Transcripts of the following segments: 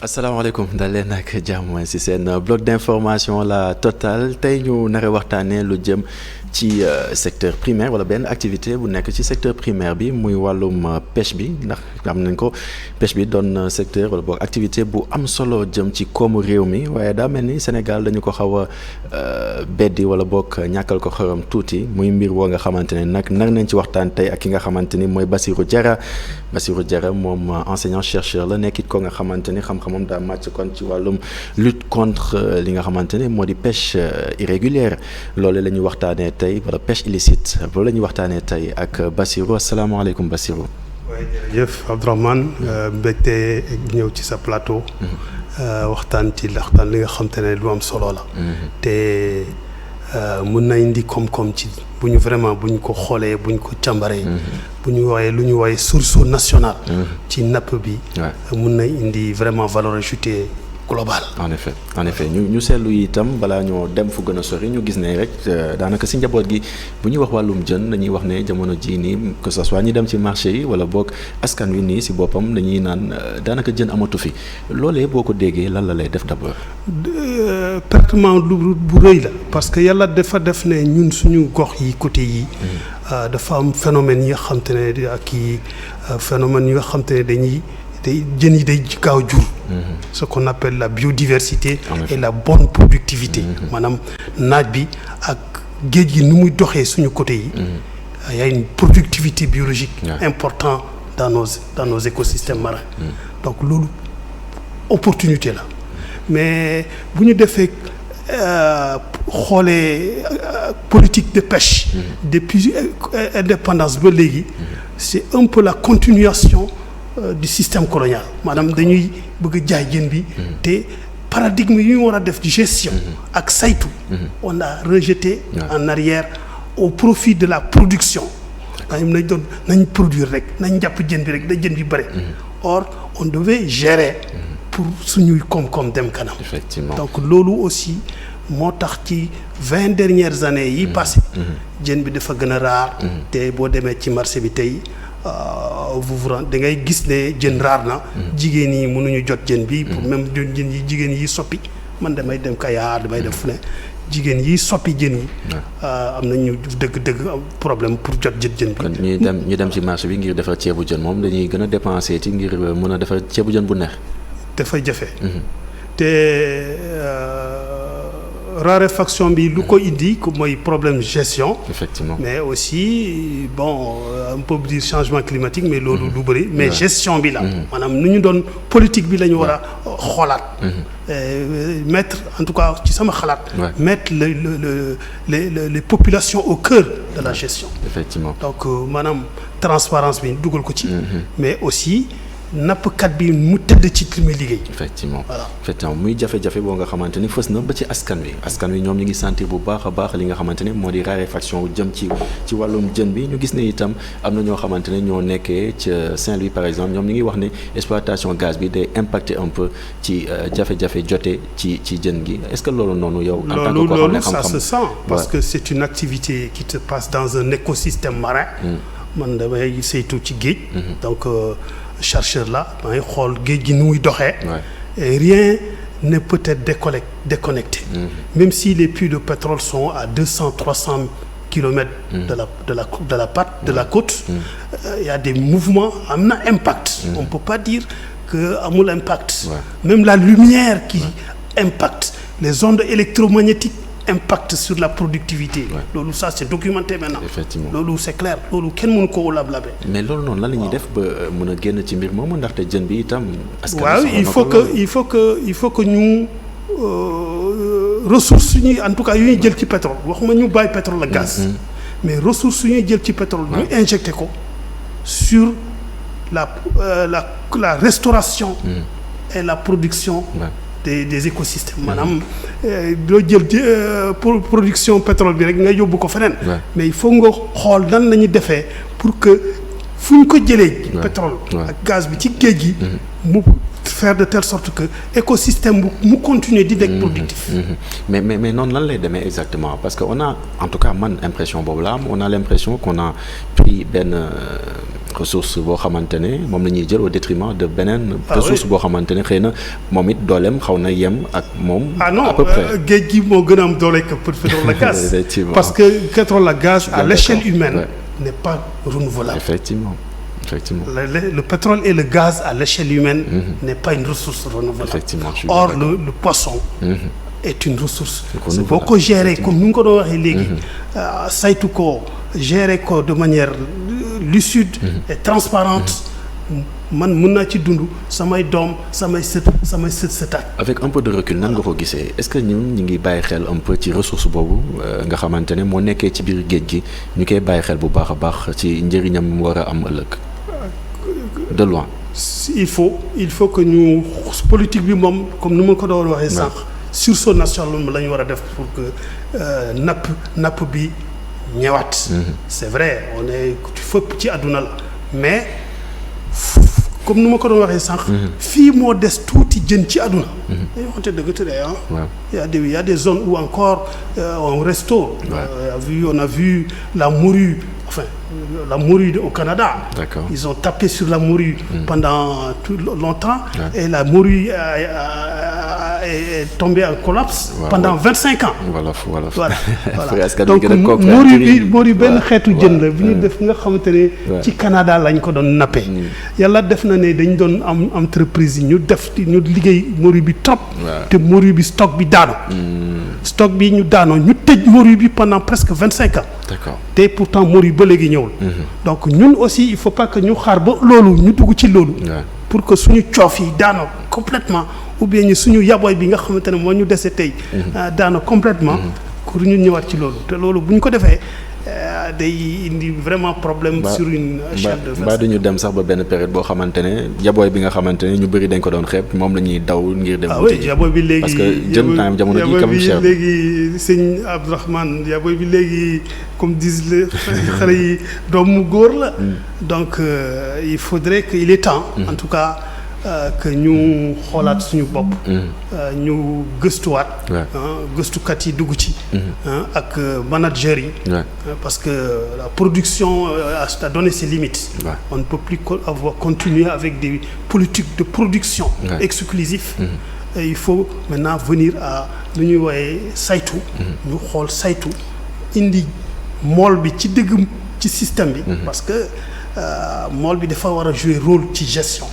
asalaamaaleykum dal leen ak jàmm ci seen bloc d'information la Total tey ñu nar a waxtaanee lu jëm ci secteur primaire wala benn activité bu nekk ci secteur primaire bi muy wàllum pêche bi ndax am nañ ko pêche bi doon secteur wala boog activité bu am solo jëm ci koomu réew mi waaye daa mel ni Sénégal dañu ko xaw a beddi wala boog ñàkkal ko xorom tuuti muy mbir woo nga xamante ne nag nar nañ ci waxtaan tey ak ki nga xamante ni mooy Bassirou Diarra moom enseignant chercheur la nekkit ko nga xamante ni xam-xamam daa màcc kon ci wàllum lutte contre li nga xamante ne moo di pêche irrégulière loolu la ñuy waxtaanee tey wala pêche illicite loolu la ñuy waxtaanee tey ak Bassirou asalaamaaleykum Bassirou. waaye jërëjëf Abdourahmane mbégte ñëw ci sa plateau. waxtaan li nga xamante ne lu am solo la. te mun na indi koom-koom ci bu ñu ko xoolee bu ñu ko càmbaree. bu ñu wooyee lu ñu wooyee source nationale. ci napp bi. mun na indi vraiment valeur ajoutée globale. en effet ñu seetlu itam balaa ñoo dem fu gën a sori ñu gis ne rek daanaka si njaboot gi bu ñuy wax wàllum jën dañuy wax ne jamono jii nii que ce soit ñi dem ci marché yi wala boog askan wi nii si boppam dañuy naan daanaka jën amatu fi loolee boo ko déggee lan la lay def d'abord. pertement bu rëy la parce que yàlla dafa def ne ñun suñu gox yi côté yi. dafa am phénomène yi nga xam te ne ak i phénomène yi nga xam te ne dañuy jën yi day gaaw jur. ce qu'on appelle la biodiversité et la bonne productivité. maanaam naaj bi ak géej gi nu muy doxee suñu côté yi. y a une productivité biologique importante dans nos écosystèmes marins. donc loolu opportunité la mais bu ñu defee xoolee politique de pêche. depuis indépendance ba léegi. c'est un peu la continuation du système colonial maanaam dañuy bëgg jaay jën bi. te paradigme yi ñu war a def gestion. ak saytu. on a rejeté en arrière au profit de la production. nañ produire rek nañ jàpp jën bi rek da jën bi bëri. or on devait gérer. pour suñuy koom-koom dem kanam. Effectivement. donc loolu aussi moo tax ci 20 dernières années yi passé jën bi dafa gën a raar. te boo demee ci marché bi tey da ngay gis ne jën raar na. jigéen yi mënuñu jot jën bi. pour même jën yi jigéen yi soppi man damay dem Kayar damay def fu ne jigéen yi soppi jën yi. am nañu dëgg problème pour jot jën bi. kon ñu dem ci marché bi ngir defar ceebu jën moom dañuy gën a dépenser ci ngir mën a defar ceebu jën bu neex. dafay jafe. te raréfaction bi lu ko indi mooy problème gestion. Effectivement. mais aussi on peut dire changement climatique mais loolu du bëri mais gestion bi la. maanaam nu ñu doon politique bi la ñu war a xoolaat. mettre en tout cas ci sama xalaat. mettre les populations au cœur de la gestion. Effectivement. donc maanaam transparence bi dugal ko ci. mais aussi. nappkat bi mu tëdd ci li muy liggéey. effectivement muy jafe-jafe boo nga xamante ni fës na ba ci askan wi ñoom ñu ngi sentir bu baax a baax li nga xamante ne moo di raréfaction jëm ci wàllum jën bi ñu gis ne itam am na ñoo xamante ne ñoo nekkee ca Saint-Louis par exemple ñoom ñu ngi wax ne exploitation gaz bi day impacter un peu ci jafe-jafe jote ci jën gi est-ce que loolu noonu yow. en tant que koo xam ne xam-xam ça se sent parce que c'est une activité qui se passe dans un écosystème marin. man damay saytu ci géej. donc. chercheur là maa ngi xool géej gi nu muy doxee. et rien ne peut être déconnecté. Même si les puits de pétrole sont à 200-300 kilomètres de la côte. Il y a des mouvements am na impact. On peut pas dire que amul impact. Même la lumière qui impacte les ondes électromagnétiques. Impact sur la productivité. loolu ça c'est documenté maintenant. Effectivement. loolu c'est clair loolu kenn mënu ko lablabe. mais loolu noonu lan la ñuy def ba mën a génn ci mbir moomu ndaxte jën bi itam. waaw il faut que ñu ressources yu ñuy en tout cas yu ñuy jël ci pétrole waxuma ñu bàyyi pétrole ak gaz. mais ressources yu ñuy jël ci pétrole. ñu injecté ko sur la restauration. et la production. des écosystèmes maanaam doo jël production pétrole bi rek nga yóbbu ko feneen. mais il faut nga xool nan la ñuy defee pour que fu ñu ko jëlee. pétrole ak gaz bi ci géej gi. mu faire de telle sorte que écosystème bu mu continuer di nekk productif. mais noonu lan lay demee exactement parce que on a en tout cas man impression boobu la am on a l'impression qu'on a pris benn ressource boo xamante ne moom la ñuy jël au détriment de beneen ressource boo xamante ne xëy na moom it dooleem xaw na yem ak moom à peu près géej gi moo gën a am doole que pétrole ak gaz parce que pétrole ak gaz à l'échelle humaine n'est pas renouvelable. Effectivement. Le pétrole et le gaz à l'échelle humaine n'est pas une ressource renouvelable. Effectivement, or le poisson est une ressource boo ko gérer comme ni nga ko doon waxee léegi saytu ko gérer ko de manière lucide et transparente man mën naa ci dund samay doom samay sëtaat. Avec un peu de recul nan nga ko gisee est-ce que ñun ñu ngi bàyyi xel un peu ci ressource boobu nga xamante ne moo nekkee ci biir géej gi ñu koy bàyyi xel bu baax a baax ci njëriñam mu war a am ëllëg de loin. il faut que ñu politique bi moom comme ni ma ko doon waxee sànq sursaut national la ñu war a def pour que napp bi ñëwaat. C'est vrai on est fépp ci àdduna la mais comme ni ma ko doon waxee sànq. fii moo des tuuti jën ci àdduna. dañoo waxante dëgg te il y a des zones où encore on restaure. On a vu la morue au Canada. D'accord. Ils ont tapé sur la morue pendant tout longtemps et la morue est tombée en collapse pendant 25 ans. Voilà. Donc morue benn xeetu jën la bi ñu def nga xamante ne ci Canada lañ ko doon nappee. Yàlla def na ne dañ doon am entreprise yi ñu liggéey morue bi trop. te morue bi stock bi daano. Stock bi ñu daanoo ñu tëj morue bi pendant presque 25 ans. D'accord. te pourtant morue ba léegi ñëwul. Donc ñun aussi il faut pas que ñu xaar ba loolu ñu dugg ci loolu. pour que suñu coof yi daanoo complètement ou bien ñu suñu yaboy bi nga xamante ne moo ñu dese tey. daanoo complètement pour ñu ñëwaat ci loolu te loolu bu ñu ko defee day indi vraiment problème sur une échelle de ba duñu dem sax ba benn période boo xamante ne yaboy bi nga xamante ne ñu bëri dañ ko doon xeeb moom la ñuy daw ngir dem. oui yaboy bi léegi parce que jën temps jamono ji comme cher léegi sëñ Abdourahmane yaboy bi léegi comme disent les xale yi doomu góor la. Donc il faudrait que il est temps. En tout cas que ñu xoolaat suñu bopp. ñu gëstuwaat. gëstukat yi dugg ci. ak managers yi. parce que la production a donné ses limites. On ne peut plus continuer avec des politiques de production exclusifs. Et il faut maintenant venir à lu ñuy wooyee saytu. ñu xool saytu indi mool bi ci dëgg ci système bi. parce que mool bi dafa war a jouer rôle ci gestion.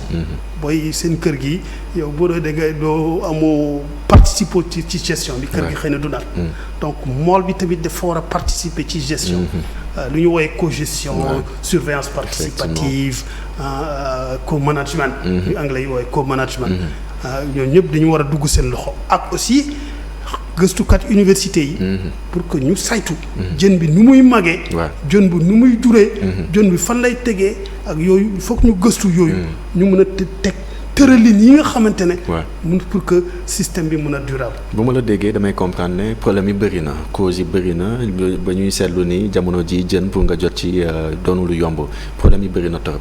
booy seen kër gi yow boo doo amoo participer ci gestion bi. kër gi xëy na du naat. donc mool bi tamit dafa war a participer ci gestion. lu ñu woowee cogestion. surveillance participative. co-management. yu anglais yi woowee co-management. ñooñu ñëpp dañu war a dugg seen loxo ak aussi. gëstukat université yi. pour que ñu saytu. jën bi nu muy màggee. jën bi nu muy juree. jën bi fan lay tegee ak yooyu il faut que ñu gëstu yooyu. ñu mën a teg tëralin yi nga xamante ne. pour que système bi mën a durable. bu ma la déggee damay comprendre ne problème yi bëri na cause yi bëri na ba ñuy seetlu ni jamono ji jën pour nga jot ci doonu lu yomb problème yi bëri na trop.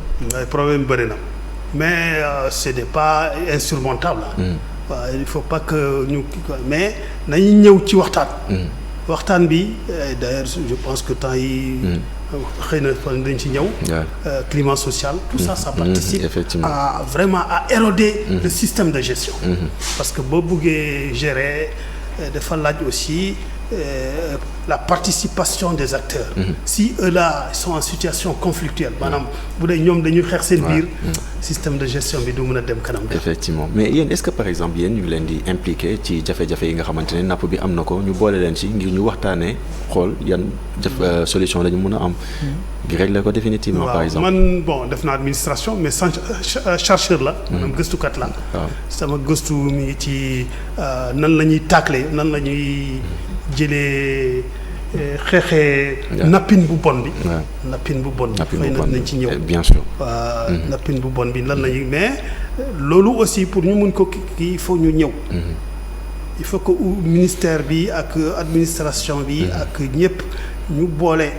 problème bëri na mais ce n'est pas insurmontable. waaw il faut pas que ñu mais nañu ñëw ci waxtaan. waxtaan bi d'ailleurs je pense que temps yi xëy na dañ ci ñëw. climat social. tout ça participe à vraiment à éroder le système de gestion. parce que boo bëggee gérer dafa laaj aussi la participation des acteurs. Si eux-là sont en situation conflictuelle maanaam bu dee ñoom dañuy xeex seen biir. système de gestion bi du mën a dem kanam. Effectivement mais yéen est-ce que par exemple yéen ñu ngi leen di impliqué ci jafe-jafe yi nga xamante ne napp bi am na ko ñu boole leen ci ngir ñu waxtaanee xool yan solution la ñu mën a am. ngir régler ko définitivement. par exemple man def na administration mais sans chercheur la. maanaam gëstukat la. sama gëstu mi ngi ci nan la ñuy tacler nan la ñuy jëlee. xeexee nappin bu bon bi. nappin bu bon bi xëy na nañ ci ñëw. bien sûr. nappin bu bon bi lan lañuy mais loolu aussi pour ñu mun ko kii il faut ñu ñëw. il faut que ministère bi ak administration bi. ak ñëpp ñu boole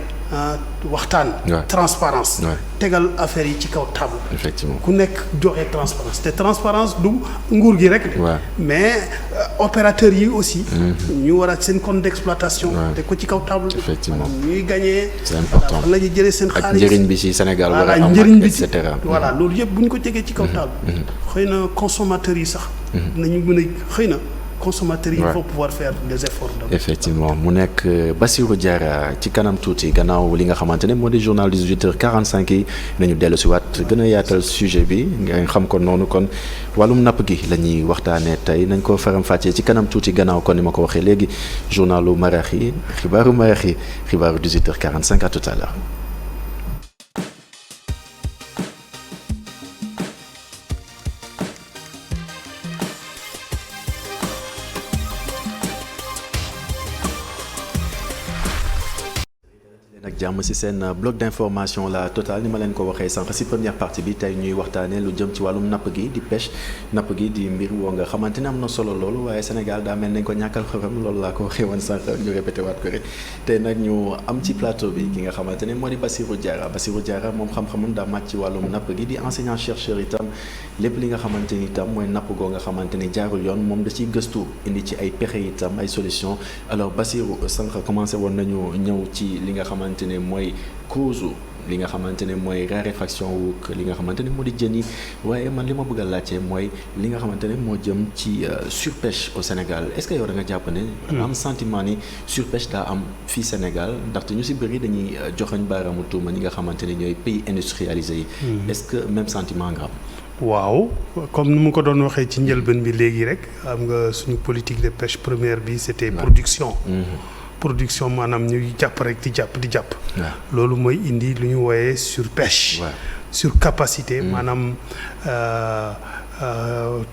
waxtaan. transparence tegal affaire yi ci kaw table. effectivement ku nekk joxe transparence te transparence du nguur gi rek. mais opérateurs yi aussi. ñu war a seen compte d'exploitation. te ko ci kaw table. effectivement ñuy gagné. c'est important fan la ñuy jëlee seen xaalis ak njëriñ bi ci Sénégal war a am njëriñ bi et cetera. voilà loolu yëpp bu ñu ko jegee ci kaw table. xëy na consommateurs yi sax. nañu mën a xëy na. consommateurs yi il faut pouvoir faire des efforts. effectivement mu nekk Bassirou Diarra ci kanam tuuti gannaaw li nga xamante ne moo di journal 18h45 yi nañu dellu si waat gën a yaatal sujet bi nga xam ko noonu kon wàllum napp gi la ñuy waxtaanee tey nañ ko faram-fàccee ci kanam tuuti gannaaw kon ni ma ko waxee léegi journalu marax yi xibaaru marax yi xibaaru 18h45 à tout à l'heure. nag jàmm ci seen bloc d'information la Total ni ma leen ko waxee sànq ci première partie bi tey ñuy waxtaanee lu jëm ci wàllum napp gi di pêche napp gi di mbir woo nga xamante ne am na solo loolu waaye Sénégal daa mel nañ ko ñàkkal xorom loolu laa ko waxee woon sànq ñu répété waat ko rek tey nag ñu am ci plateau bi ki nga xamante ne moo di Bassirou Diarra moom xam-xamam daa màcc ci wàllum napp gi di enseignant chercheur itam lépp li nga xamante ni itam mooy napp goo nga xamante ni jaarul yoon moom da ciy gëstu indi ci ay pexe itam ay solution alors Bassirou sànq commencé woon nañu ñëw ci li nga xamante ne mooy cause li nga xamante ne mooy raréfaction wu li nga xamante ne moo di jën yi waaye man li ma bëgg a laajte mooy li nga xamante ne moo jëm ci surpêche au Sénégal est-ce que yow da nga jàpp ne am sentiment ni surpêche daa am fii Sénégal ndaxte ñu si bëri dañuy joxoñ baaraamu tuuma ñi nga xamante ne ñooy pays industrialisés yi est-ce que même sentiment nga am waaw comme ni mu ko doon waxee ci njëlbeen bi léegi rek am nga suñu politique de pêche première bi c'était production maanaam ñuy jàpp rek di jàpp loolu mooy indi lu ñu wooyee surpêche surcapacité maanaam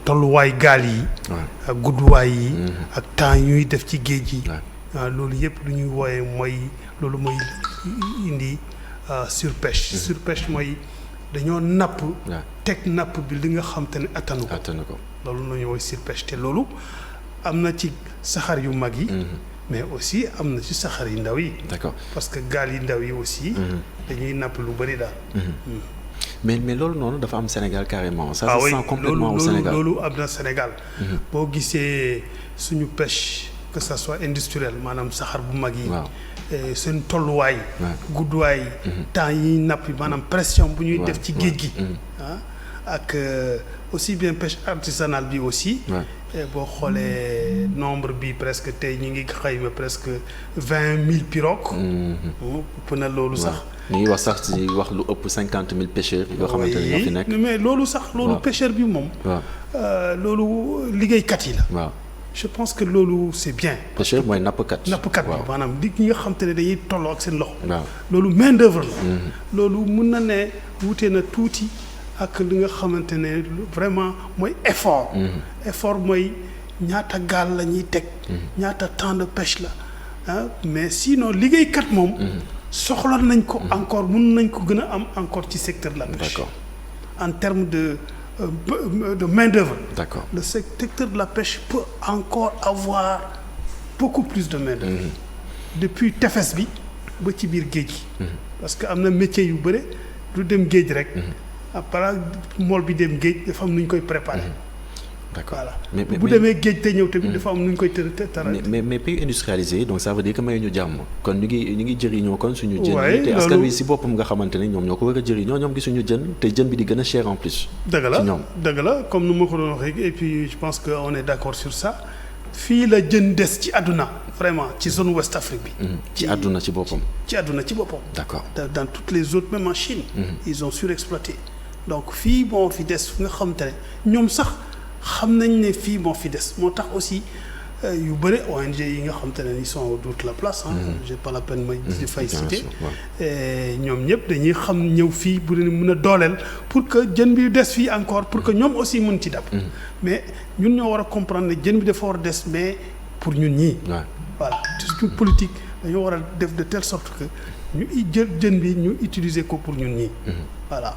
tolluwaay gaal yi ak gudduwaay yi ak temps ñuy def ci géej yi loolu yëpp lu ñuy wooyee mooy loolu mooy indi surpêche mooy dañoo napp teg napp bi li nga xam te ne attanu ko loolu la ñuy wooy surpêche te loolu am na ci saxaar yu mag yi mais aussi am na ci saxaar yu ndaw yi. d'accord parce que gaal yi ndaw yi aussi. dañuy napp lu bari daal. mais loolu noonu dafa am Sénégal carrément. ça se sent complètement au Sénégal loolu am na Sénégal. boo gisee suñu pêche que ça soit industriel maanaam saxaar bu mag yi. seen tolluwaay. gudduwaay. temps yi napp maanaam pression bu ñuy def ci géej gi. ak aussi bien pêche artisanale bi aussi. boo xoolee nombre bi presque tey ñu ngi xayma presque 20 000 pirogues. ëpp na loolu sax. ñu ngi wax sax ci wax lu ëpp 50 000 pêcheurs. yoo xamante ne ñoo fi nekk mais loolu sax. loolu pêcheur bi moom. loolu liggéeykat yi la. waaw je pense que loolu c'est bien. pêcheur mooy nappkat. nappkat bi maanaam di ñi nga xam te ne dañuy tolloo ak seen loxo. waaw loolu main d'œuvre la. loolu mun na ne wute na tuuti. ak li nga xamante ne vraiment mooy effort. effort mooy ñaata gaal la ñuy teg. ñaata temps de pêche la mais sinon liggéeykat moom. soxla nañ ko encore mun nañ ko gën a am encore ci secteur de la pêche. D'accord. En termes de main d'œuvre. D'accord. Le secteur de la pêche peut encore avoir beaucoup plus de main d'œuvre. Depuis tefes bi ba ci biir géej gi. parce que am na métier yu bëre du dem géej rek. après mool bi dem géej dafa am nu ñu koy préparer. D'accord. Voilà. Mais bu demee géej te ñëw tamit dafa am nu ñu koy tëral. mais pays industrialisé donc ça veut dire que may ñu jàmm kon ñu ngi jëriñoo kon suñu jën Ouais, yi te askan loolu- wi si boppam nga xamante ne ñoom ñoo ko war a jëriñoo ñoom gisuñu jën te jën bi di gën a cher en plus. dëgg la ci ñoom. dëgg la comme nu ma ko doon waxee et puis je pense que on est d'accord sur ça fii la jën des ci àdduna vraiment ci zone Ouest Afrique bi. ci àdduna ci boppam. ci àdduna ci boppam. D'accord. Dans toutes les autres même en Chine. Ils ont surexploité donc fii moo fi des fu nga xamante ne ñoom sax xam nañ ne fii moo fi des moo tax aussi yu bëri ONG yi nga xamante ne ils sont autour de la place. J'ai pas la peine may di fay bien citer. sûr, ouais. ñoom ñëpp dañuy xam ñëw fii bu leen mën a dooleel pour que jën bi des fii encore pour que ñoom aussi mën ci dab. mais ñun ñoo war a comprendre ne jën bi dafa war a des mais pour ñun ñii. Ouais. voilà c'est une politique dañoo war a def de telle sorte que ñu jël jën bi ñu utiliser ko pour ñun ñii. voilà.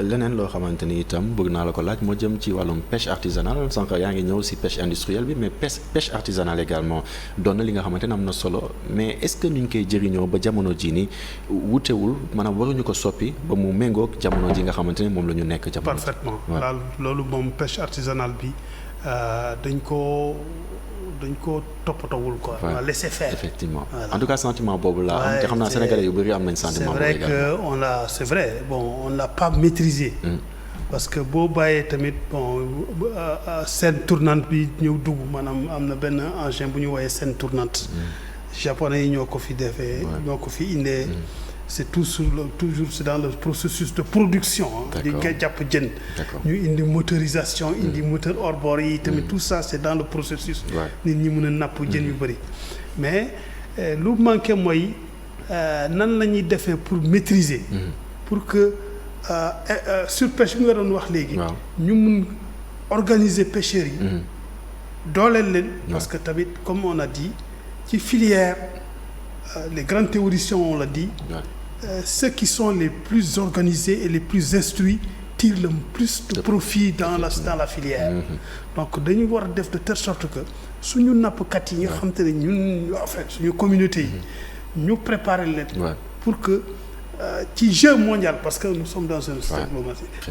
leneen loo xamante ni itam bëgg naa la ko laaj moo jëm ci wàllum pêche artisanale sànq yaa ngi ñëw si pêche industrielle bi mais pêche artisanale également doon na li nga xamante ne am na solo mais est-ce que ñu ngi koy jëriñoo ba jamono ji ni wutewul maanaam waruñu ko soppi ba mu méngoog jamono ji nga xamante ne moom la ñu nekk jamono. parfaitement daal loolu moom pêche artisanale bi dañ ko toppatawul quoi. on a laissé faire. effectivement voilà. En tout cas sentiment boobu la am te xam naa sénégalais yu bëri am nañ sentiment boobu également. c'est vrai que c'est vrai on l'a pas maîtrisé. parce que boo bàyyee tamit scène tournante bi ñëw dugg maanaam am na benn engin bu ñu woowee scène tournante. japonais yi ñoo ko fi defee. ñoo ko fi indee. c'est toujours c'est dans le processus de production. di nga jàpp jën. ñu indi motorisation indi moteur hors bord yi tamit tout ça c'est dans le processus. nit ñi mën a napp jën yu bëri. mais lu manqué mooy nan la ñuy defee pour maîtriser. pour que surpêche bi nga doon wax léegi. ñu mun organiser pêcheurs yi. dooleel leen. parce que tamit comme on a dit ci filière les grands théoriciens on l'a dit. Ceux qui sont les plus organisés et les plus instruits tirent le plus de profit dans la filière. Donc dañu war a def de telle sorte que suñu nappkat yi nga xam te ne ñun en fait suñu communauté yi ñu préparer leen pour que ci jeu mondial parce que nous sommes dans un système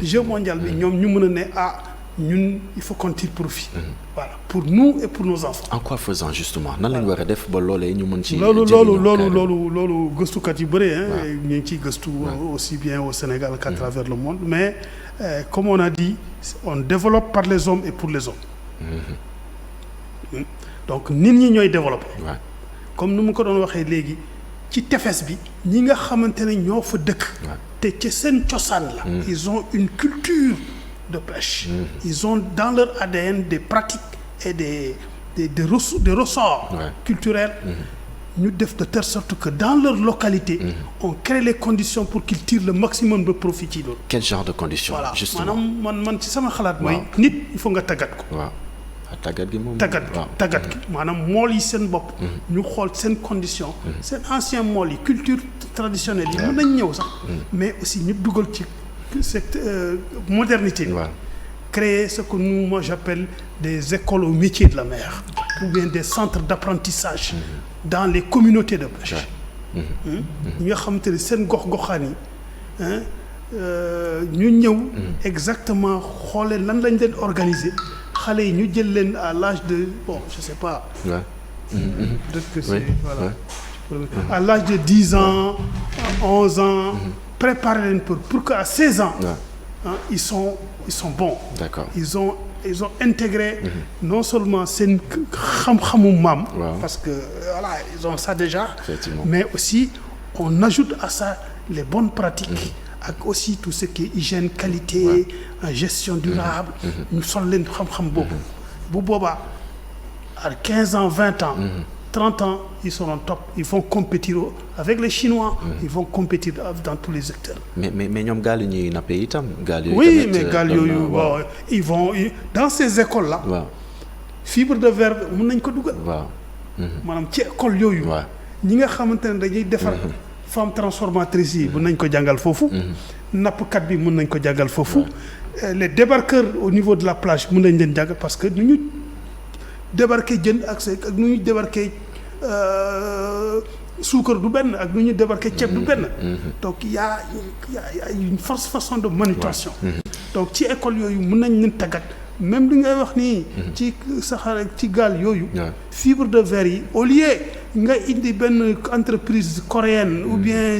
jeu mondial bi ñoom ñu mën a ne ñun il faut qu'on tire profit. Voilà pour nous et pour nos enfants. En quoi faisant justement nan lañu war a def ba loolee ñu mën ci. loolu gëstukat yu bëri ñu ngi ciy gëstu aussi bien au Sénégal qu'à travers le monde mais comme on a dit on développe par les hommes et pour les hommes. Donc nit ñi ñooy développer. comme nu mu ko doon waxee léegi ci tefes bi ñi nga xamante ne ñoo fa dëkk. te ci seen cosaan la. ils ont une culture de pêche. Ils ont dans leur ADN des pratiques et des ressorts culturels. Ñu def de telle sorte que dans leur localité. On crée les conditions pour qu'ils tirent le maximum de profit ci loolu. Quel genre de conditions. Voilà. Justement man ci sama xalaat mooy. nit il faut nga tàggat ko. tàggat gi moom tàggat gi maanaam mool yi seen bopp. ñu xool seen condition. seen ancien mool yi culture traditionnelle yi mën nañ ñëw sax. mais aussi ñu dugal ci. Cette modernité créer ce que moi j'appelle des écoles au métier de la mer ou bien des centres d'apprentissage dans les communautés de pêche ñi nga xamante ne seen gox-goxaan yi ñu ñëw exactement xoolee lan lañ leen organiser xale yi ñu jël leen à l'âge de je sais pas peut-être que c'est à l'âge de 10 ans 11 ans préparer leen pour qu'à 16 ans ils sont bons. D'accord. Ils ont intégré non seulement seen xam-xamu maam parce que voilà ils ont ça déjà. Mais aussi on ajoute à ça les bonnes pratiques ak aussi tout ce qui est hygiène qualité gestion durable ñu sol leen xam-xam boobu bu boobaa à 15 ans 20 ans 30 ans ils sont en top ils vont compétir avec les Chinois. Ils vont compétir dans tous les secteurs. mais ñoom gaal yi ñuy nappee itam. gaal yooyu oui mais gaal yooyu ils vont dans ces écoles là. fibre de verre mën nañ ko dugal. maanaam ci école yooyu. ñi nga xamante ne dañuy defar. femme transformatrice yi mën nañ ko jàngal foofu. nappkat bi mën nañ ko jàngal foofu. les débarqueurs au niveau de la plage mën nañ leen jàngal parce que nu ñu débarquer jën ak nu ñu débarquer suukar du benn ak nu ñu débarquer ceeb du benn. Donc il y a une forte façon de manutention. Donc ci école yooyu mën nañ leen tàggat même li ngay wax nii. ci saxaar ci gaal yooyu. fibre de verre yi au lieu nga indi benn entreprise coréenne ou bien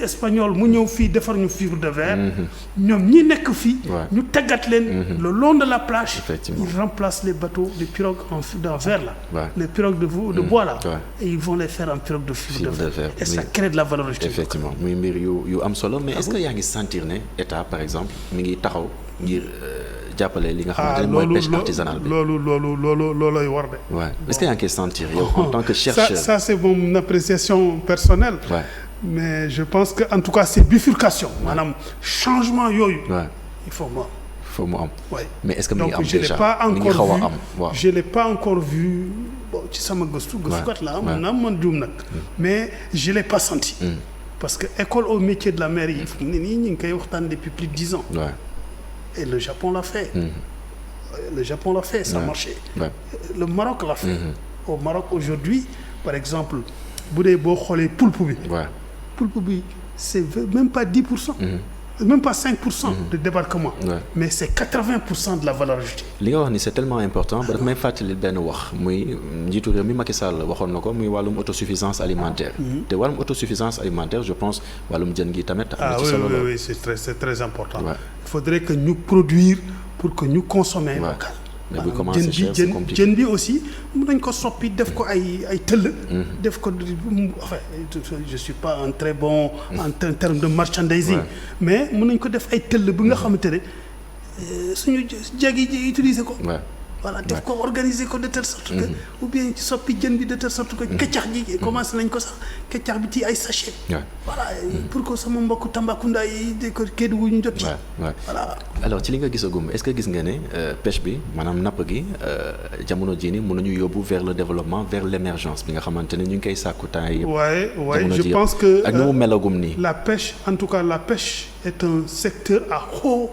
espagnole mu ñëw fii defar ñu fibre de verre. ñoom ñi nekk fii. ñu tàggat leen. le long de la plage. Ils remplacent les bateaux les pirogues en verre là. Les pirogues de bois là. Et ils vont les faire en pirogue de fibre de verre. Et ça crée de la valeur ajoutée. Effectivement muy mbir yu am solo mais est-ce que yaa ngi sentir ne état par exemple mi ngi taxaw ngir. jàppale li nga xamante ne mooy pêche artisanale bi loolooy war de. waaw est-ce que yaa ngi koy sentir yow en tant que chercheur. ça c'est mon appréciation personnelle. mais je pense que en tout cas c'est bifurcation. maanaam changement yooyu. il faut mu am. mais est-ce que mi ngi am déjà mi ngi xaw a am. je l'ai pas encore vu bon ci sama gëstukat la mën naa mën juum nag mais je l'ai pas senti parce que école au métier de la mer yi fu mu ne nii ñu ngi koy waxtaan depuis plus de 10 ans et le Japon l'a fait ça a marché le Maroc l'a fait au Maroc aujourd'hui par exemple bu dee boo xoolee poulpe bi c'est même pas 10%. Même pas 5% de débarquement. Mais c'est 80% de la valeur ajoutée. li nga wax ni c'est tellement important ba daf may fàttali benn wax muy njiitu réew mi Macky Sall waxoon na ko muy wàllum autosuffisance alimentaire. te wàllum autosuffisance alimentaire je pense wàllum jën gi tamit. oui c'est très important. Il faudrait que ñu produire pour que ñu consommer local. mais bu commencé cher c'est compliqué jën bi aussi mën nañ ko soppi def ko ay tëll. def ko enfin je suis pas un très bon en termes de merchandising. mais mën nañ ko def ay tëll bi nga xamante ne suñu jeeg yi utiliser ko. voilà def ko organiser ko de telle sorte que ou bien soppi jën bi de telle sorte que keccax ji commencé nañ ko sax keccax bi ci ay sachet. voilà pour que sama mbokku Tambacounda yi de ko Kédougou ñu jot ci. voilà alors ci li nga gisagum est-ce que gis nga ne pêche bi maanaam napp gi jamono jii nii mën nañu yóbbu vers le développement vers l'émergence bi nga xamante ne ñu ngi koy sàkku temps yëpp. waaye je pense que ak nu mu melagum nii. la pêche en tout cas la pêche est un secteur à haut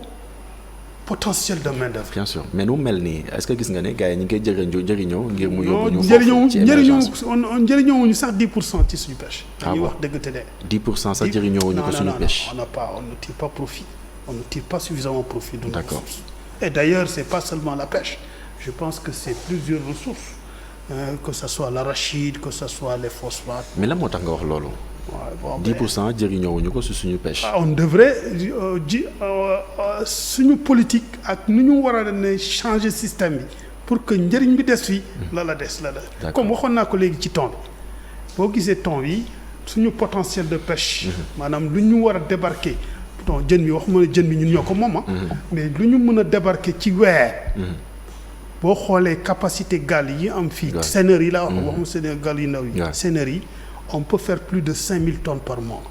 potentiel de main-d'œuvre. Bien sûr mais nu mel nii est-ce que gis nga ne gars yi ñu ngi koy jëriñoo ngir mu yóbbu ñu foofu ci émergence on jëriñoowuñu sax 10% ci suñu pêche. dañuy wax dëgg te de. 10% sax jëriñoowuñu ko suñu pêche. on ne tire pas profit on ne tire pas suffisamment profit de nos D'accord. ressources. Et d'ailleurs c'est pas seulement la pêche je pense que c'est plusieurs ressources que ça soit l'arachide que ça soit les phosphates. mais lan moo tax nga wax loolu. 10% jëriñoowuñu ko si suñu pêche. on devrait suñu politique ak nu ñu war a ne changer système bi pour que njëriñ bi des fii la des. comme waxoon naa ko léegi ci thon bi boo gisee thon yi suñu potentiel de pêche maanaam lu ñu war a débarquer donc jën bi waxuma ne jën bi ñun ñoo ko moom mais lu ñu mën a débarquer ci weer boo xoolee capacité gaal yi am fii seineurs yi laa wax waxuma seen gaal yu ndaw yi seineurs yi on peut faire plus de 5000 tonnes par mois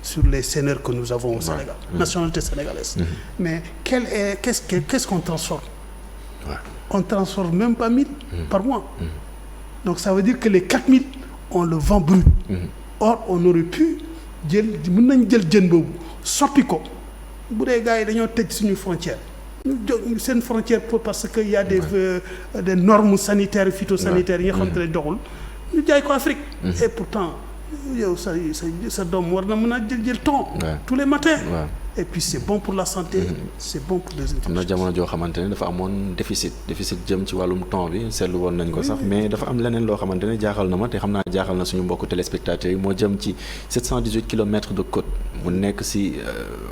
sur les seineurs que nous avons au Sénégal, nationalité sénégalaise. Mais qu'est-ce qu'on transforme? On ne transforme même pas 1000 par mois. Donc ça veut dire que les 4000, on le vend brut. Or, on aurait pu mën nañ jël jën boobu soppi ko bu dee gars yi dañoo tëj suñu frontière ñu jóg seen frontière parce que y a des normes sanitaires phytosanitaires yi nga xam te ne doxul ñu jaay ko Afrique. Et pourtant yow sa doom war na mën a jël thon tous les matins. Et puis c'est bon pour la santé. C'est bon pour les institutions. am na jamono joo xamante ne dafa amoon déficit jëm ci wàllum temps bi seetlu woon nañ ko sax mais dafa am leneen loo xamante ne jaaxal na ma te xam naa jaaxal na suñu mbokku téléspectateurs yi moo jëm ci 718 kilomètres de côte mu nekk si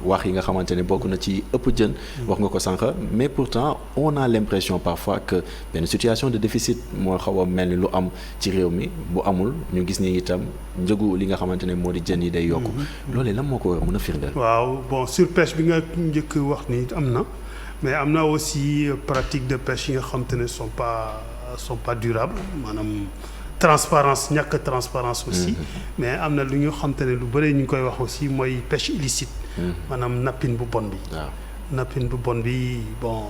wax yi nga xamante ne bokk na ci ëpp jën. wax nga ko sànq mais pourtant on a l'impression parfois que benn situation de déficit moo xaw a mel ni lu am ci réew mi bu amul ñu gis ni itam njëgu li nga xamante ne moo di jën yi day yokk. loolee lan moo ko war a mën a firndeel. waaw bon surpêche bi nga njëkk wax ni am na mais am na aussi pratique de pêche yi nga xam te ne sont pas durables maanaam transparence ñàkk transparence aussi mais am na lu ñu xam te ne lu bëri ñu ngi koy wax aussi mooy pêche illicite maanaam nappin bu bon bi nappin bu bon bi bon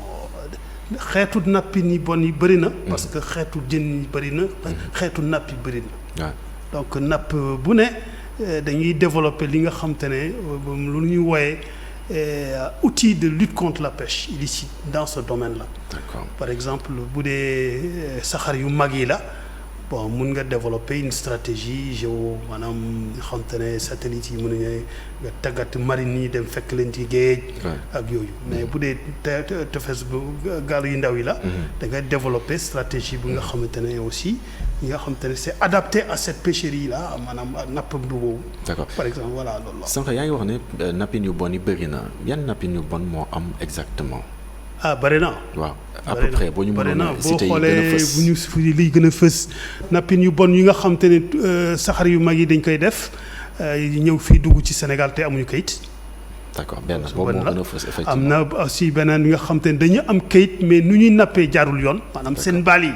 xeetu nappin yi bon yi bëri na parce que xeetu jën yi bëri na xeetu napp yi bëri na donc napp bu ne dañuy développer li nga xam te ne lu ñuy wooyee outil de lutte contre la pêche illicite dans ce domaine-là. D'accord. Par exemple bu dee saxaar yu mag yi la bon mun nga développer une stratégie maanaam xam te ne satellites yi mën nañu nga tàggat marine yi dem fekk leen ci géej. ak yooyu mais bu dee tefes bu gaal yu ndaw yi la. da ngay développer stratégie bi nga xamante ne aussi ñi nga xamante ne c'est adapté à cette pêcherie là maanaam napp bu boobu. D'accord. Par exemple voilà loolu la. sànq yaa ngi wax ne nappin yu bon yi bëri na yan nappin yu bon moo am exactement. bëri na. waaw à peu près boo ñu mënoon a cité yi gën a fës boo xoolee liy gën a fës nappin yu bon yi nga xam te ne saxaar yu mag yi dañ koy def ñëw fii dugg ci Sénégal te amuñu kayit. d'accord benn boobu moo gën a fës effectivement. am na aussi beneen yi nga xam te ne dañu am kayit mais nu ñuy nappee jaarul yoon maanaam seen baal yi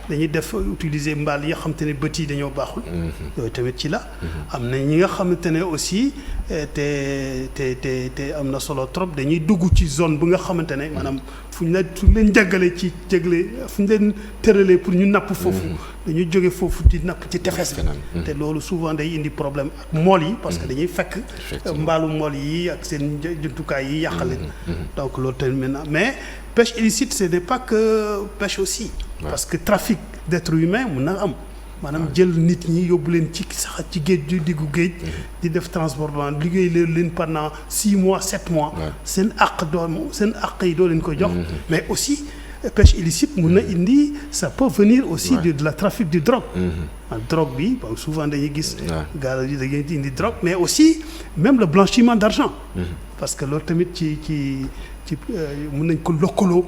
dañuy utiliser mbaal yi nga xamante ne bët yi dañoo baaxul. yooyu tamit ci la. am na ñi nga xamante ne aussi te am na solo trop dañuy dugg ci zone bu nga xamante ne maanaam fu ñu leen jàggalee fu ñu leen tëralee pour ñu napp foofu. dañuy jóge foofu di napp ci tefes bi. te loolu souvent day indi problème ak mool yi. parce que dañuy fekk mbaalu mool yi ak seen jumtukaay yi yàqale. donc loolu tamit maintenant mais pêche illicite ce n'est pas que pêche aussi. parce que trafic d'êtres humains mun na am. maanaam jël nit ñi yóbbu leen ci sax ci géej ju diggu géej. di def transportement liggéey leen pendant 6 mois 7 mois. seen àq yi doo leen ko jox. mais aussi pêche illicite mun na indi ça peut venir aussi de la trafic de drogue. Drogue bi bon souvent dañuy gis. gaal yi dañuy indi drogue mais aussi même le blanchiment d'argent. parce que loolu tamit ci mën nañ ko lëkkaloo.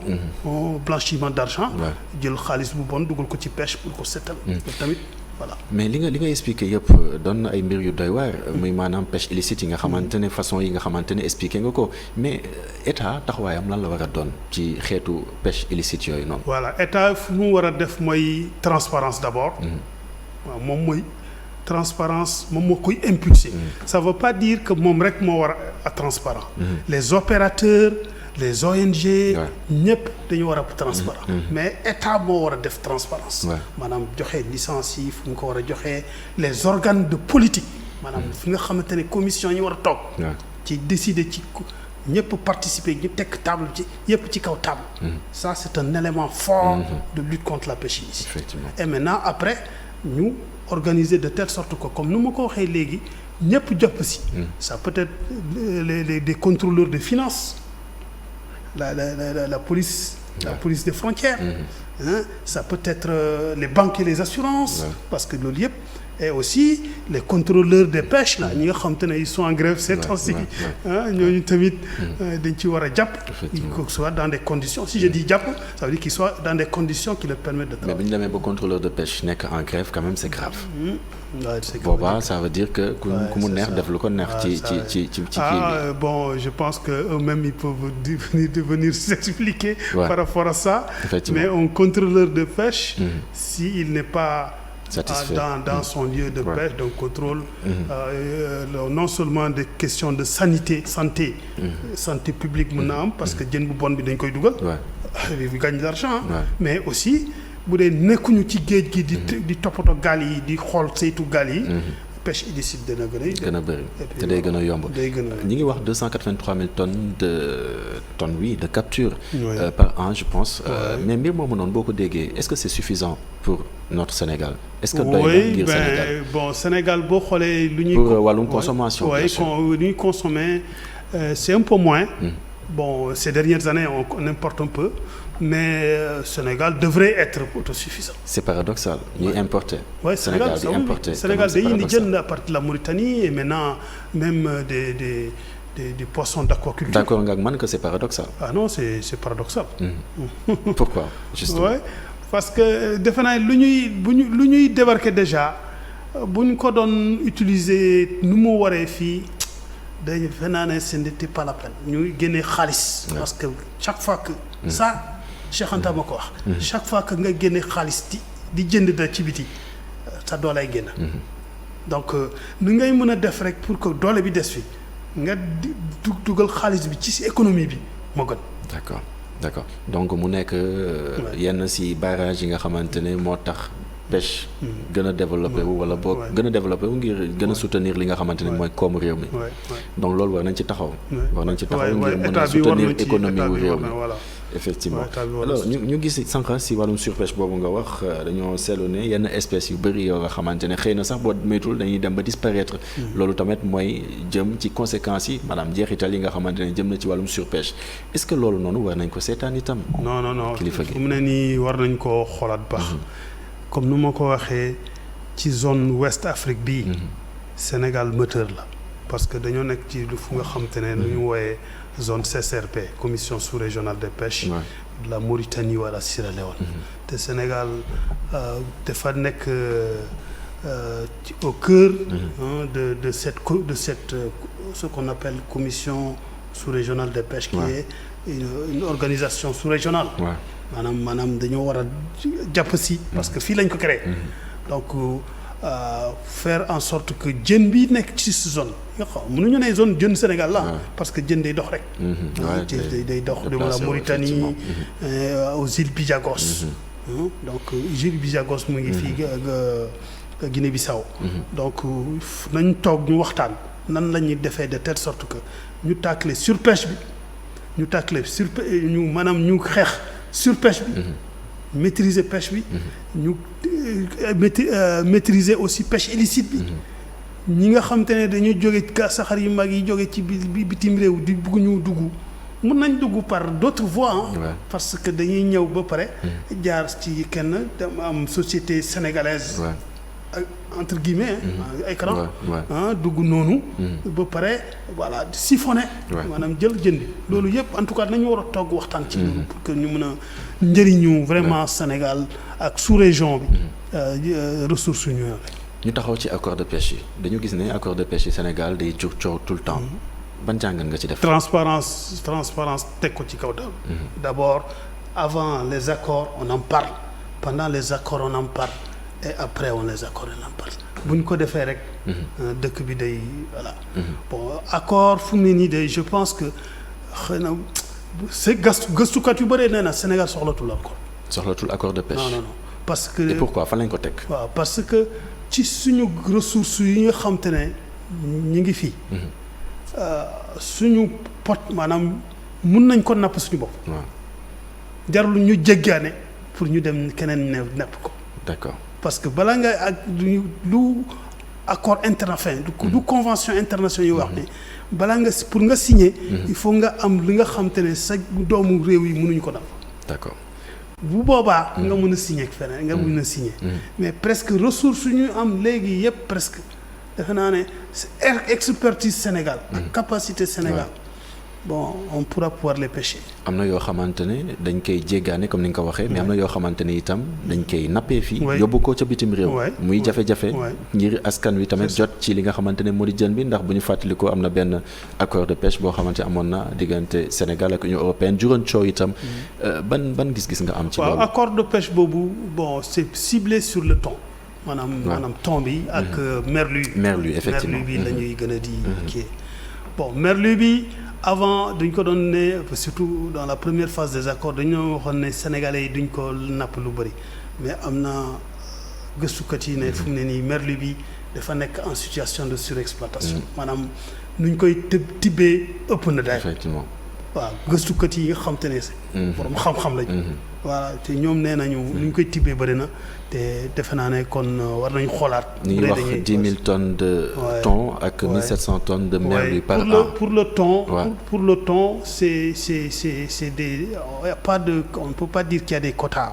blanchiment d'argent. jël xaalis bu bon dugal ko ci pêche pour ko setal. tamit voilà. mais li nga expliqué yëpp doon na ay mbir yu doy waar. muy maanaam pêche illicite yi nga xamante ne façon yi nga xamante ne expliqué nga ko mais état taxawaayam lan la war a doon ci xeetu pêche illicite yooyu noonu. voilà état fu mu war a def mooy transparence d'abord. waaw moom mooy. transparence moom moo koy impulser. Ça veut pas dire que moom rek moo war a transparent. Les opérateurs les ONG. ñëpp dañu war a transparent. mais état moo war a def transparence. maanaam joxe licence yi fu mu ko war a joxe les organes de politique. maanaam fi nga xamante ne commission yi war a toog. ci décider ci ñëpp participer ñu teg table ci yëpp ci kaw table. ça c'est un élément fort de lutte contre la pêche illicite. Effectivement. Et maintenant après ñu organiser de telle sorte que comme nu ma ko waxee léegi ñëpp jàpp si. ça peut être des contrôleurs de finances la police. la police des frontières. Ça peut être les banques et les assurances. parce que loolu yëpp. Et aussi les contrôleurs des pêches là ñi nga xam te ne ils sont en grève ces temps-ci ñooñu tamit dañ ci war a jàpp. qu'il soit dans des conditions si je dis jàpp ça veut dire qu'il soit dans des conditions qui leur permettent de travailler. mais bu ñu demee ba contrôleur de pêche nekk en grève quand même c'est grave. boobaa ça veut dire que ku mu neex def lu ko neex. ci kii bi. bon je pense que eux-mêmes ils peuvent devenir s'expliquer par rapport à ça. mais un contrôleur de pêche s'il n'est pas dans son lieu de pêche, donc contrôle non seulement des questions de santé publique mën na am parce que jën bu bon bi dañ koy dugal bi gagne de l'argent mais aussi bu dee nekkuñu ci géej gi di toppatoo gaal yi di xool saytu gaal yi pêche illicite dana gën a bëri te day gën a yomb ñi ngi wax 283 000 tonnes de capture par an je pense mais mbir moomu noonu boo ko déggee est-ce que c'est suffisant pour notre Sénégal est-ce que doy na ngir Sénégal bon Sénégal boo xoolee lu ñuy pour wàllum consommation lu ñuy consommer c'est un peu moins bon ces dernières années on importe un peu mais Sénégal devrait être autosuffisant. C'est paradoxal ñuy importer. Sénégal di importer Sénégal day indi jën à partir de la Mauritanie et maintenant même des poissons d'aquaculture. D'accord nga ak man que c'est paradoxal. Ah non c'est paradoxal. Pourquoi justement. parce que defe naa lu ñuy débarquer déjà bu ñu ko doon utiliser nu mu waree fii dañu defe naa ne ce n'était pas la peine ñuy génnee xaalis. parce que chaque fois que ça. Cheikh Anta ma ko wax. chaque fois que nga génne xaalis di jënd da ci biti sa doolay génn. donc ni ngay mën a def rek pour que doole bi des fi nga dugal xaalis bi ci économie bi moo gën. d'accord donc mu nekk yenn ci barrage yi nga xamante ne moo tax pêche gën a développé wu wala boo gën a développé wu ngir gën a soutenir li nga xamante ne mooy koomu réew mi. donc loolu war nañ ci taxaw. ngir mën a soutenir économie wu réew mi. effectivement alors ñu gis sànq si wàllum surpêche boobu nga wax dañoo seetlu ne yenn espèces yu bëri yoo nga xamante ne xëy na sax boo moytul dañuy dem ba disparaître. loolu tamit mooy jëm ci conséquences yi maanaam jeexital yi nga xamante ne jëm na ci wàllum surpêche est-ce que loolu noonu war nañ ko seetaan itam. non kilifa gi mu ne nii war nañ koo xoolaat baax. comme nu ma ko waxee ci zone ouest Afrique bii. Sénégal moteur la parce que dañoo nekk ci lu fu nga xamante ne lu ñu wooyee zone CSRP commission sous-régionale de pêche. de la Mauritanie wala Sierra Leone. te Sénégal dafa nekk au cœur. de cette ce qu'on appelle commission sous-régionale de pêche. qui est une organisation sous-régionale. maanaam dañoo war a jàpp si. parce que fii lañ ko créé. donc faire en sorte que jën bi nekk ci si zone nga xam mënuñu ne zone jën Sénégal la. parce que jën day dox rek. day dox de la Mauritanie aux îles Bijagos. donc îles Bijagos mu ngi fii Guinée-Bissau. donc nañ toog ñu waxtaan nan la ñuy defee de telle sorte que ñu tàkkale surpêche bi ñu maanaam ñu xeex surpêche bi. maîtriser pêche bi. ñu maîtriser aussi pêche illicite bi. ñi nga xam te ne dañuy jóge saxaar yu mag yi jóge ci bitim réew di bugg ñu dugg mun nañ dugg par d'autres voies. parce que dañuy ñëw ba pare. jaar ci kenn dama am société sénégalaise. entre guillemets. ay kanam dugg noonu. ba pare voilà siphonné. maanaam jël jën bi. loolu yëpp en tout cas nañu war a togg waxtaan ci loolu pour que ñu mën a njëriñu vraiment Sénégal ak sous-région bi. ressources yu ñu yore. ñu taxaw ci accord de pêche yi dañu gis ne accord de pêche yi Sénégal day jur coow tout le temps. ban jàngat nga ci def. transparence teg ko ci kaw daal. d'abord avant les accords on en parle pendant les accords on en parle. et après on les accorde bu ñu ko defee rek. dëkk bi day voilà. bon accord fu mu ne nii day je pense que xëy na c'est gëstukat yu bëree nee na Sénégal soxlatul accord de pêche. non parce que. et pourquoi fan lañ ko teg. waaw parce que ci suñu ressources yi nga xam te ne ñu ngi fii. suñu pot maanaam mun nañ ko napp suñu bopp. jarul ñu jéggaane pour ñu dem keneen ne napp ko. d'accord. parce que balaa nga ak lu accord international du convention internationale yu wax ne balaa nga pour nga signer. il faut nga am li nga xam te ne sa doomu réew yi mënuñu ko def. d'accord. bu boobaa. nga mën a signer ak feneen nga mën a signer. mais presque ressources yu ñu am léegi yëpp presque defe naa ne expertise Sénégal. ak capacité Sénégal. bon on pourra pouvoir les pêcher. am na yoo xamante ne dañ koy jéggaane comme ni nga ko waxee. mais am na yoo xamante ne itam dañ koy nappee fii. yóbbu ko ca bitim réew. muy jafe-jafe. ngir askan wi tamit jot ci li nga xamante ne moo di jën bi ndax bu ñu fàttalikoo am na benn accord de pêche boo xamante amoon na diggante Sénégal ak Union européenne juróon coow itam. ban gis-gis nga am ci loolu. accord de pêche boobu bon c'est ciblé sur le thon. maanaam thon bi ak merlu effectivement merlu bi la ñuy gën a di kii bon merlu bi. avant duñ ko doon ne surtout dans la première phase des accords dañoo waxoon ne sénégalais yi duñ ko napp lu bëri mais am na gëstukat yi ne fu mu ne nii merlu bi dafa nekk en situation de surexploitation. maanaam nuñ koy tibbee ëpp na day. effectivement waaw gëstukat yi nga xam te ne. borom xam-xam lañu. voilà te ñoom nee nañu nuñ koy tibbee bëri na. te defe naa ne kon war nañu xoolaat. ñu ngi wax 10 000 tonnes de thon ak 1700 tonnes de merlu par an. pour le thon. pour le thon c'est des pas de on ne peut pas dire qu'il y a des quotas.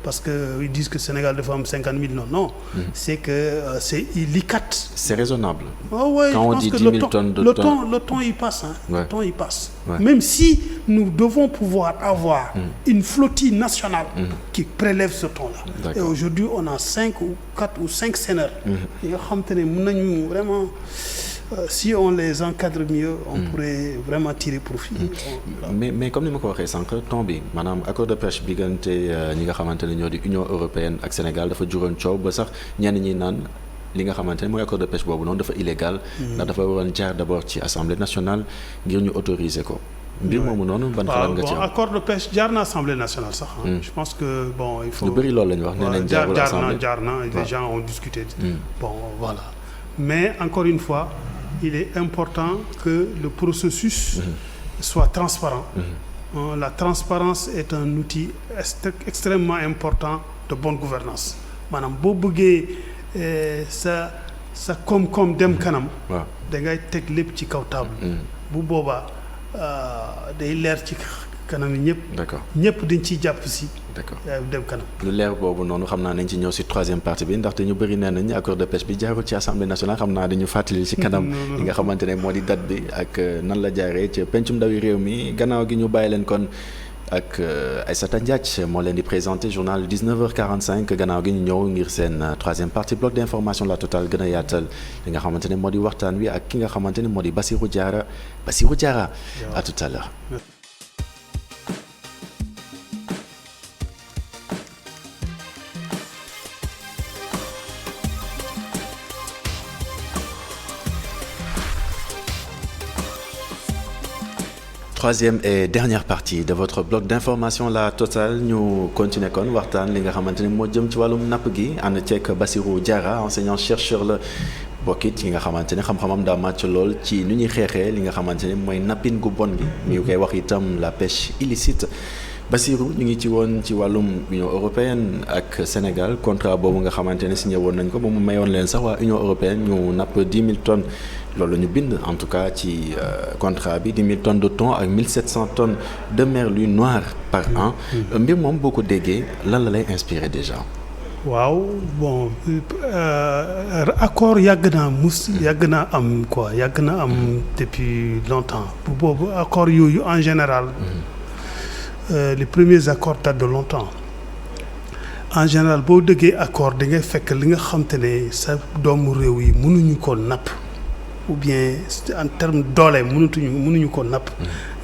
parce que ils disent que Sénégal dafa am 50 000 non. c'est que c'est l'ICCAT. c'est raisonnable. Quand on dit 10 000 tonnes de thon le thon il passe le thon il passe. même si nous devons pouvoir avoir une flottille nationale. qui prélève ce thon-là. Et aujourd'hui on a 5 ou 4 ou 5 seineurs. yi nga xam te ne mën nañu vraiment. si on les encadre mieux on pourrait vraiment tirer profit. mais comme ni ma ko waxee sànq thon bi maanaam accord de pêche bi diggante ñi nga xamante ne ñoo di Union européenne ak Sénégal dafa juróon coow ba sax ñenn ñi naan li nga xamante ne mooy accord de pêche boobu noonu dafa illégal. ndax dafa waroon jaar d'abord ci assemblée nationale ngir ñu autoriser ko. mbir moomu noonu ban xalaat nga ci am. accord de pêche jaar na assemblée nationale sax. je pense que bon il faut. lu bëri loolu la ñu wax nee nañ jaar na les gens ont discuté. bon voilà mais encore une fois. il est important que le processus soit transparent. La transparence est un outil extrêmement important de bonne gouvernance maanaam boo bëggee sa koom-koom dem kanam. da ngay teg lépp ci kaw table. bu boobaa day leer ci kanam yi ñëpp. d'accord ñëpp dañ ciy jàpp si. d'accord dem kanam. lu leer boobu noonu xam naa nañ ci ñëw si troisième partie bi ndaxte ñu bëri nee nañ accord de pêche bi jaarul ci assemblée nationale xam naa dañu fàttali ci kanam. li nga xamante ne moo di date bi ak nan la jaaree ca pencum ndawi réew mi gannaaw gi ñu bàyyi leen kon ak Aïssata Ndiaye moo leen di présenter journal 19h45 gannaaw gi ñu ñëw ngir seen troisième partie bloc d'information la totale gën a yaatal li nga xamante ne moo di waxtaan wi ak ki nga xamante ne moo di Bassirou Diarra à tout à l'heure troisième et dernière partie de votre bloc d'information la totale ñu continuer kon waxtaan li nga xamante ni moo jëm ci wàllum napp gi ànd ceeg Bassirou Diarra enseignant chercheur la bokkit yi nga xamante ne xam-xamam daa màcc lool ci nu ñuy xeexee li nga xamante ne mooy nappin gu bon gi ñu koy wax itam la pêche illicite. Bassirou ñu ngi ci woon ci wàllum Union européenne ak Sénégal contrat boobu nga xamante ne signé woon nañ ko ba mu mayoon leen sax waa Union européenne ñu napp 10 000 tonnes loolu ñu bind en tout cas ci contrat bi 10 000 tonnes de thon ak 1700 tonnes de merlu noir par an. mbir moom boo ko déggee lan la lay inspiré déjà. waaw bon accord yàgg naa am quoi yàgg na am depuis longtemps bu boobu accord yooyu en général. Les premiers accords datent de longtemps en général boo déggee accord da ngay fekk li nga xam te ne sa doomu réew yi mënuñu ko napp ou bien en terme doole mënuñu ko napp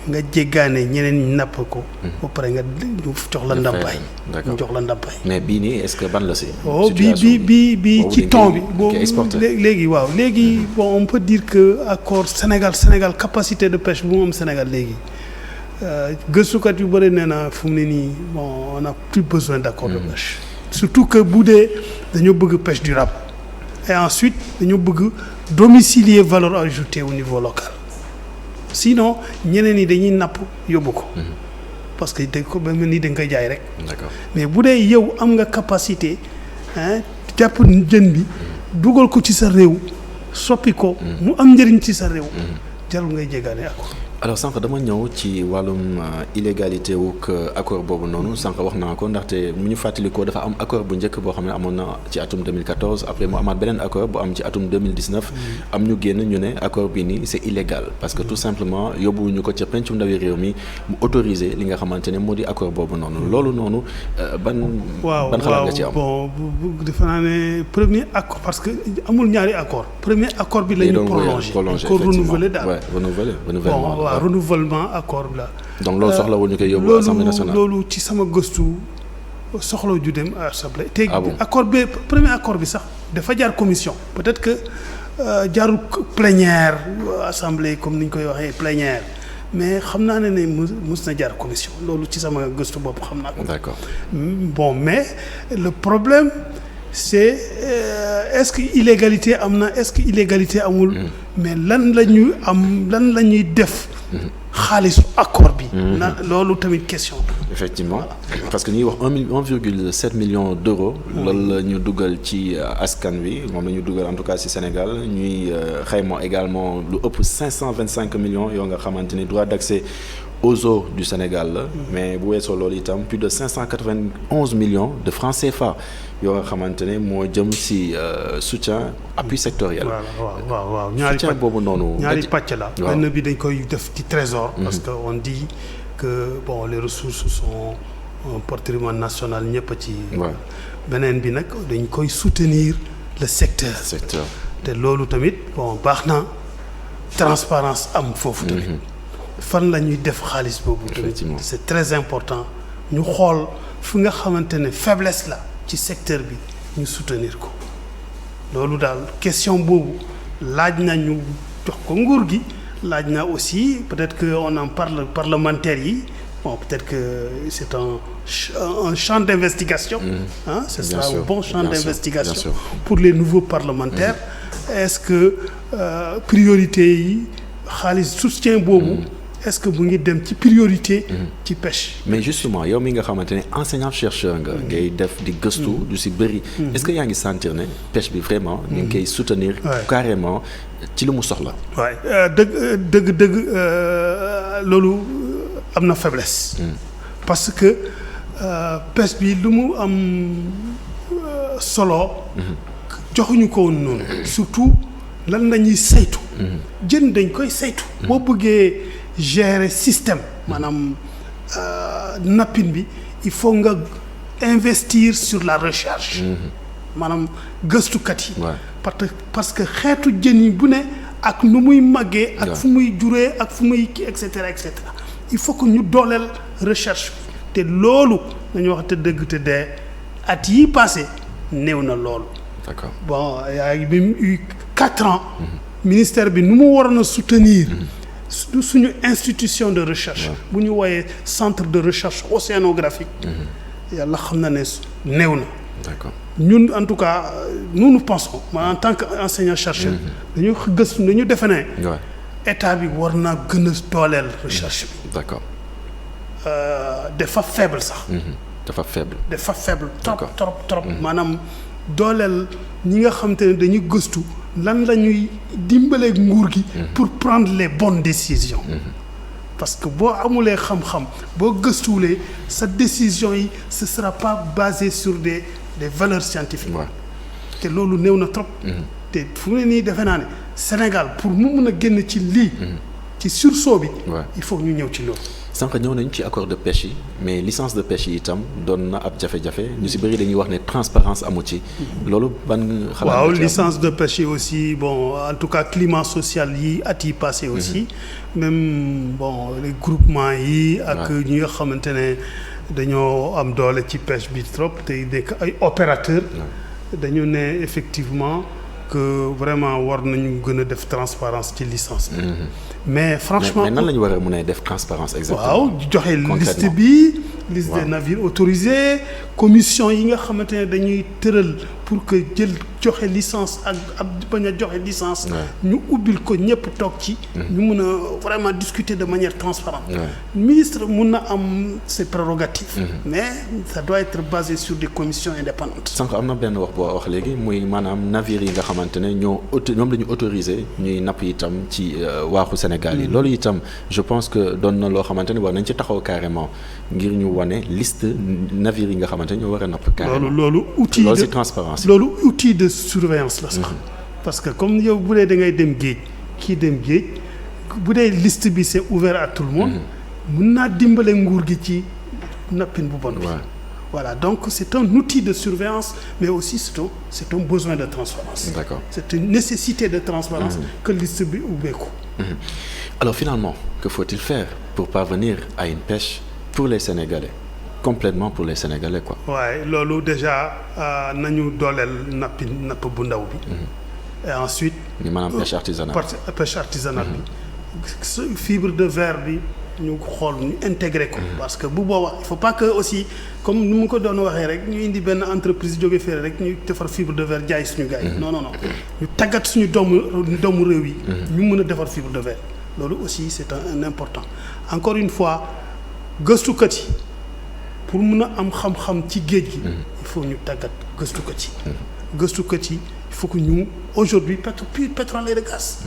nga jéggaane ñeneen ñi napp ko ba pare nga jox la ndàmpaay ñu jox la ndàmpaay. mais bii nii est-ce que ban la si. bii ci temps bi boo léegi waaw léegi bon on peut dire que accord Sénégal capacité de pêche bu mu am Sénégal léegi. gëstukat yu bëri nee na fu mu ne nii bon on n'a plus besoin d'accord de pêche surtout que bu dee dañoo bëgg pêche durable et ensuite dañoo bëgg domicilier valeur ajoutée au niveau local sinon ñeneen ñi dañuy napp yóbbu ko parce que dañ ko ba mel ni dañ koy jaay rek. D'accord. Mais bu dee yow am nga capacité jàpp jën bi dugal ko ci sa réew soppi ko mu am njëriñ ci sa réew jarul ngay jégaane accord. alors sànq dama ñëw ci wàllum illégalité wuk accord boobu noonu sànq wax naa ko ndaxte mu ñu fàttalikoo dafa am accord bu njëkk boo xam ne amoon na ci atum 2014 après mu amaat beneen accord bu am ci atum 2019 am ñu génn ñu ne accord bi nii c'est illégal parce que tout simplement yóbbuwuñu ko ca pencum ndawi réew mi mu autoriser li nga xamante ne moo di accord boobu noonu loolu noonu ban xalaat nga ci am. bon defe naa ne premier accord parce que amul ñaari accord premier accord bi la ñu prolongé ko renouvelé daal renouvellement waaw renouvellement accord la. donc loolu soxlawul ñu koy yóbbu assemblée nationale loolu ci sama gëstu soxla ju dem assemblée. te accord bi premier accord bi sax dafa jaar commission peut-être que jaarul plénière assemblée comme ni ñu koy waxee plénière mais xam naa ne mës na jaar commission loolu ci sama gëstu bopp xam naa ko. D'accord. Bon mais le problème c'est est-ce que illégalité am na est-ce que illégalité amul. mais lan la ñuy def. xaalisu accord bi. loolu tamit question. effectivement parce que ñuy wax 1,7 million d'euros. loolu la ñu dugal ci askan wi moom la ñu dugal en tout cas ci Sénégal ñuy xayma également lu ëpp 525 millions yoo nga xamante ni droit d'accès aux eaux du Sénégal la. mais bu weesoo loolu itam plus de 591 millions de francs CFA yoo nga xamante ne moo jëm ci soutien appui sectoriel. waaw soutien boobu noonu. ñaari pàcc la. benn bi dañ koy def ci trésor. parce que on dit que bon les ressources sont un patrimoine national ñëpp ci. beneen bi nag dañ koy soutenir le secteur. te loolu tamit bon baax na transparence am foofu tamit. fan la ñuy def xaalis boobu tamit. c'est très important ñu xool fi nga xamante ne faiblesse la ci secteur bi ñu soutenir ko loolu daal question boobu laaj na ñu jox ko nguur gi laaj na aussi peut-être que on en parle parlementaires yi bon peut-être que c'est un champ d'investigation. Ce sera un bon champ d'investigation pour les nouveaux parlementaires. Est-ce que priorité yi xaalis soutien boobu. est-ce que mu ngi dem ci priorité. ci pêche. mais justement yow mi nga xamante ne enseignant chercheur nga. ngay def di gëstu du si bëri. est-ce que yaa ngi sentir ne pêche bi vraiment. ñu ngi koy soutenir. carrément ci lu mu soxla. waay dëgg loolu am na faiblesse. parce que pêche bi lu mu am solo. joxuñu ko woon noonu. surtout lan la ñuy saytu. jën dañ koy saytu. boo bëggee gérer système maanaam nappin bi il faut nga investir sur la recherche. maanaam gëstukat yi. parce que xeetu jën yi bu ne ak nu muy màggee. ak fu muy juree ak fu muy kii et cetera et cetera il faut que ñu dooleel recherche bi te loolu dañu wax te dëgg te dee at yi passé néew na loolu. D'accord. Bon, il y a eu 4 ans, ministère bi nu mu waroon a soutenir suñu institution de recherche. bu ñu wooyee centre de recherche océanographique. yàlla xam na ne néew na. d'accord ñun en tout cas nous pensons en tant qu'enseignant chercheur. dañu gëstu dañu defe ne. état bi war naa gën a dooleel recherche bi. d'accord. dafa faible sax. dafa faible. dafa faible trop. maanaam dooleel ñi nga xam te ne dañuy gëstu lan la ñuy dimbalee nguur gi. pour prendre les bonnes décisions. parce que boo amulee xam-xam boo gëstuwulee sa décision yi ce sera pas basé sur des valeurs scientifiques. te loolu néew na trop. te fu mu ne nii defe naa ne Sénégal pour mu mun a génn ci lii. ci sursaut bi. il faut ñu ñëw ci loolu. sànq ñëw nañu ci accord de pêche yi mais licence de pêche yi itam doon na ab jafe-jafe ñu si bëri dañuy wax ne transparence amu ci. loolu ban xalaat. waaw licence de pêche yi aussi bon en tout cas climat social yi at yi passé aussi. même bon les groupements yi. ak ñi nga xamante ne dañoo am doole ci pêche bi trop te nekk ay opérateurs. dañu ne effectivement que vraiment war nañu gën a def transparence ci licence bi. mais franchement mais nan la ñu war a mën a def transparence exactement. waaw joxe liste bi. liste des navires autorisés commission yi nga xamante ne dañuy tëral pour que jël joxe licence ak bañ a joxe licence. ñu ubbil ko ñëpp toog ci. ñu mun a vraiment discuter de manière transparente. ministre mun na am ses prérogatives. mais ça doit être basé sur des commissions indépendantes. sànq am na benn wax boo wax léegi muy maanaam navires yi nga xamante ne ñoom la ñu autorisé ñuy napp itam ci waaxu Sénégal yi. loolu itam je pense que doon na loo xamante ne war nañ ci taxaw carrément ngir ñu wane liste navires yi nga xamante ne ñoo war a napp carrément. loolu outil loolu c'est transparence. loolu outil de surveillance la sax. parce que comme yow bu dee da ngay dem géej kii dem géej bu dee liste bi c'est ouvert à tout le monde. mun naa dimbale nguur gi ci nappin bu bon bi. voilà donc c'est un outil de surveillance mais aussi c'est un besoin de transparence. D'accord. C'est une nécessité de transparence que liste bi ubbeeku. Alors finalement que faut-il faire pour parvenir à une pêche pour les Sénégalais complètement pour les Sénégalais quoi. waaye loolu déjà nañu dooleel napp bu ndaw bi. et ensuite. ñu maanaam pêche artisanale. pêche artisanale bi. fibre de verre bi ñu xool ñu intégré ko. parce que bu boobaa il faut pas que aussi comme ni mu ko doon waxee rek ñu indi benn entreprise jóge fee rek ñu defar fibre de verre jaay suñu gars yi. non ñu tàggat suñu doomu réew yi. ñu mën a defar fibre de verre. loolu aussi c'est un important encore une fois gëstukat yi pour mun a am xam-xam ci géej gi. il faut ñu tàggat gëstukat yi. gëstukat yi il faut que ñu aujourd'hui pétrole et de gaz.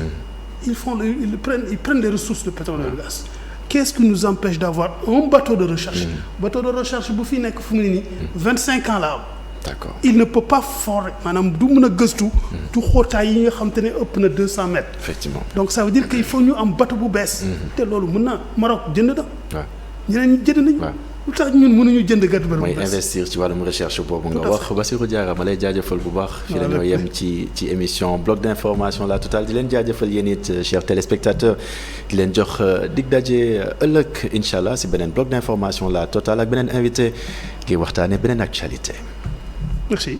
ils prennent les ressources de pétrole et de gaz. Qu'est-ce qui nous empêche d'avoir un bateau de recherche. bateau de recherche bu fi nekk fu mu ne nii 25 ans la am. D'accord. Il ne peut pas forer maanaam du mën a gëstu. du xóotaay yi nga xam te ne ëpp na 200 mètres. Effectivement. donc ça veut dire que il faut ñu am bateau bu bees. te loolu mën na Maroc jënd na. waaw ñeneen ñi jënd nañu. lu tax ñun mënuñu jënd gàtt bu bees. mooy investir ci wàllum recherche boobu nga wax. Bassirou Diarra ma lay jaajëfal bu baax. fi la ñoo yem ci émission bloc d'information La Totale di leen jaajëfal yéen it chers téléspectateurs di leen jox dig daje ëllëg incha allah si beneen bloc d'information La Totale ak beneen invité ngir waxtaanee beneen actualité. Merci.